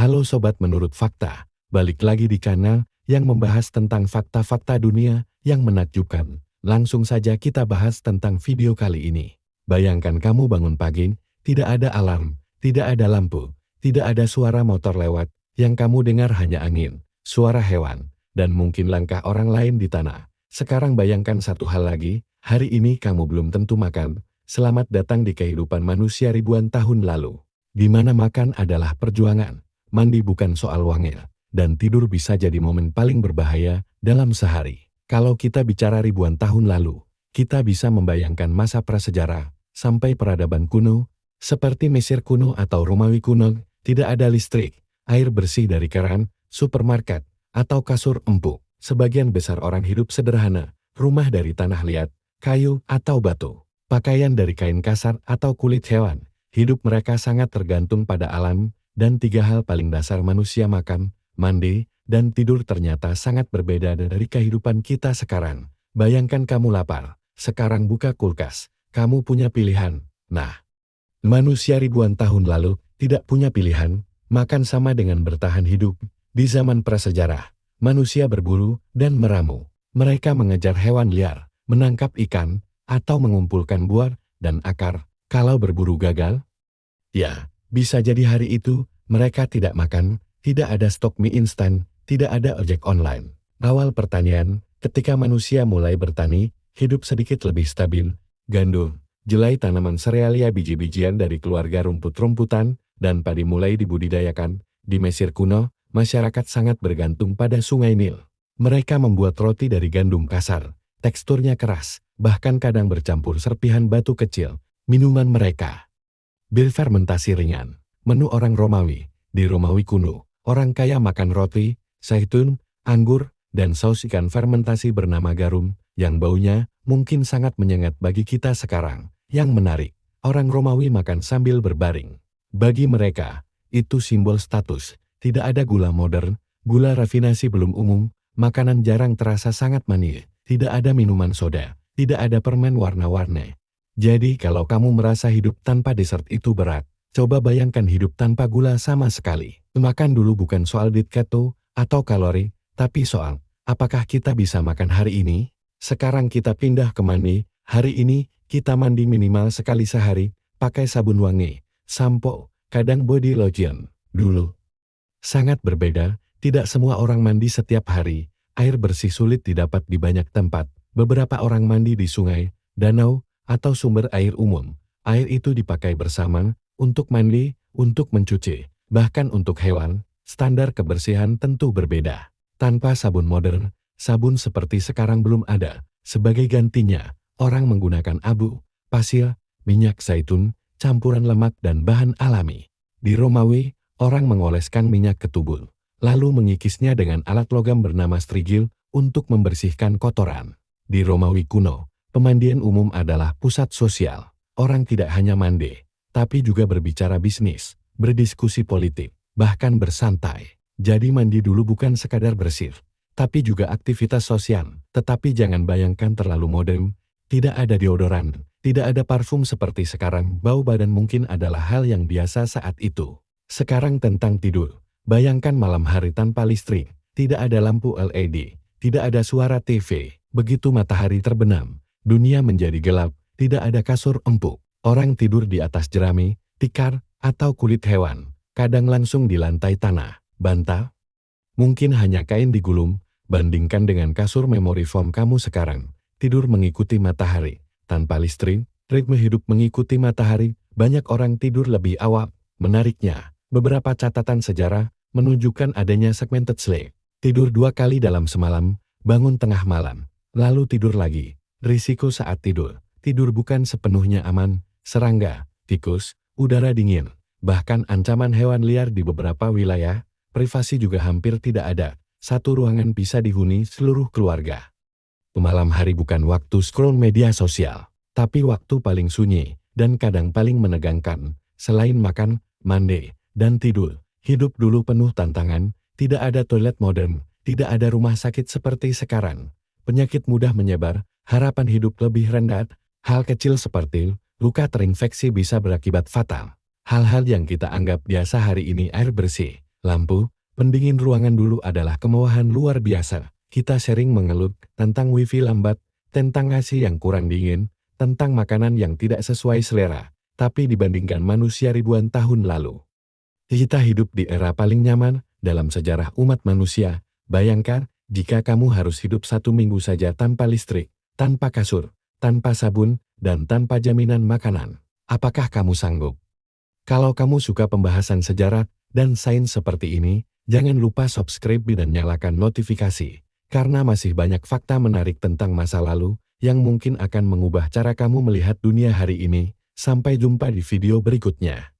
Halo Sobat Menurut Fakta, balik lagi di kanal yang membahas tentang fakta-fakta dunia yang menakjubkan. Langsung saja kita bahas tentang video kali ini. Bayangkan kamu bangun pagi, tidak ada alarm, tidak ada lampu, tidak ada suara motor lewat, yang kamu dengar hanya angin, suara hewan, dan mungkin langkah orang lain di tanah. Sekarang bayangkan satu hal lagi, hari ini kamu belum tentu makan. Selamat datang di kehidupan manusia ribuan tahun lalu, di mana makan adalah perjuangan. Mandi bukan soal wangil, dan tidur bisa jadi momen paling berbahaya dalam sehari. Kalau kita bicara ribuan tahun lalu, kita bisa membayangkan masa prasejarah, sampai peradaban kuno, seperti Mesir kuno atau Romawi kuno, tidak ada listrik, air bersih dari keran, supermarket, atau kasur empuk. Sebagian besar orang hidup sederhana, rumah dari tanah liat, kayu, atau batu, pakaian dari kain kasar atau kulit hewan. Hidup mereka sangat tergantung pada alam, dan tiga hal paling dasar manusia makan, mandi, dan tidur ternyata sangat berbeda dari kehidupan kita sekarang. Bayangkan kamu lapar, sekarang buka kulkas, kamu punya pilihan. Nah, manusia ribuan tahun lalu tidak punya pilihan, makan sama dengan bertahan hidup. Di zaman prasejarah, manusia berburu dan meramu. Mereka mengejar hewan liar, menangkap ikan, atau mengumpulkan buah dan akar. Kalau berburu gagal, ya, bisa jadi hari itu, mereka tidak makan, tidak ada stok mie instan, tidak ada ojek online. Awal pertanian, ketika manusia mulai bertani, hidup sedikit lebih stabil. Gandum, jelai tanaman serealia biji-bijian dari keluarga rumput-rumputan, dan padi mulai dibudidayakan. Di Mesir kuno, masyarakat sangat bergantung pada sungai Nil. Mereka membuat roti dari gandum kasar, teksturnya keras, bahkan kadang bercampur serpihan batu kecil. Minuman mereka berfermentasi ringan. Menu orang Romawi. Di Romawi kuno, orang kaya makan roti, zaitun, anggur, dan saus ikan fermentasi bernama garum, yang baunya mungkin sangat menyengat bagi kita sekarang. Yang menarik, orang Romawi makan sambil berbaring. Bagi mereka, itu simbol status. Tidak ada gula modern, gula rafinasi belum umum, makanan jarang terasa sangat manis, tidak ada minuman soda, tidak ada permen warna-warni. Jadi kalau kamu merasa hidup tanpa dessert itu berat, coba bayangkan hidup tanpa gula sama sekali. Makan dulu bukan soal diet keto atau kalori, tapi soal, apakah kita bisa makan hari ini? Sekarang kita pindah ke mandi. Hari ini, kita mandi minimal sekali sehari, pakai sabun wangi, sampo, kadang body lotion. Dulu, sangat berbeda, tidak semua orang mandi setiap hari. Air bersih sulit didapat di banyak tempat. Beberapa orang mandi di sungai, danau, atau sumber air umum. Air itu dipakai bersama, untuk mandi, untuk mencuci, bahkan untuk hewan. Standar kebersihan tentu berbeda. Tanpa sabun modern, sabun seperti sekarang belum ada. Sebagai gantinya, orang menggunakan abu, pasir, minyak zaitun, campuran lemak dan bahan alami. Di Romawi, orang mengoleskan minyak ke tubuh, lalu mengikisnya dengan alat logam bernama strigil untuk membersihkan kotoran. Di Romawi kuno, pemandian umum adalah pusat sosial. Orang tidak hanya mandi, tapi juga berbicara bisnis, berdiskusi politik, bahkan bersantai. Jadi mandi dulu bukan sekadar bersih, tapi juga aktivitas sosial. Tetapi jangan bayangkan terlalu modern, tidak ada deodoran, tidak ada parfum seperti sekarang. Bau badan mungkin adalah hal yang biasa saat itu. Sekarang tentang tidur, bayangkan malam hari tanpa listrik, tidak ada lampu LED, tidak ada suara TV. Begitu matahari terbenam, dunia menjadi gelap, tidak ada kasur empuk. Orang tidur di atas jerami, tikar, atau kulit hewan. Kadang langsung di lantai tanah, bantal. Mungkin hanya kain digulung, bandingkan dengan kasur memori foam kamu sekarang. Tidur mengikuti matahari. Tanpa listrik, ritme hidup mengikuti matahari. Banyak orang tidur lebih awal. Menariknya, beberapa catatan sejarah menunjukkan adanya segmented sleep. Tidur 2 kali dalam semalam, bangun tengah malam, lalu tidur lagi. Risiko saat tidur. Tidur bukan sepenuhnya aman. Serangga, tikus, udara dingin, bahkan ancaman hewan liar di beberapa wilayah. Privasi juga hampir tidak ada. Satu ruangan bisa dihuni seluruh keluarga. Malam hari bukan waktu scroll media sosial, tapi waktu paling sunyi dan kadang paling menegangkan. Selain makan, mandi, dan tidur, hidup dulu penuh tantangan. Tidak ada toilet modern, tidak ada rumah sakit seperti sekarang. Penyakit mudah menyebar, harapan hidup lebih rendah. Hal kecil seperti luka terinfeksi bisa berakibat fatal. Hal-hal yang kita anggap biasa hari ini, air bersih, Lampu pendingin ruangan dulu adalah kemewahan luar biasa. Kita sering mengeluh tentang wifi lambat, tentang AC yang kurang dingin, tentang makanan yang tidak sesuai selera. Tapi dibandingkan manusia ribuan tahun lalu, kita hidup di era paling nyaman dalam sejarah umat manusia. Bayangkan jika kamu harus hidup 1 minggu saja tanpa listrik, tanpa kasur, tanpa sabun, dan tanpa jaminan makanan. Apakah kamu sanggup? Kalau kamu suka pembahasan sejarah dan sains seperti ini, jangan lupa subscribe dan nyalakan notifikasi, karena masih banyak fakta menarik tentang masa lalu yang mungkin akan mengubah cara kamu melihat dunia hari ini. Sampai jumpa di video berikutnya.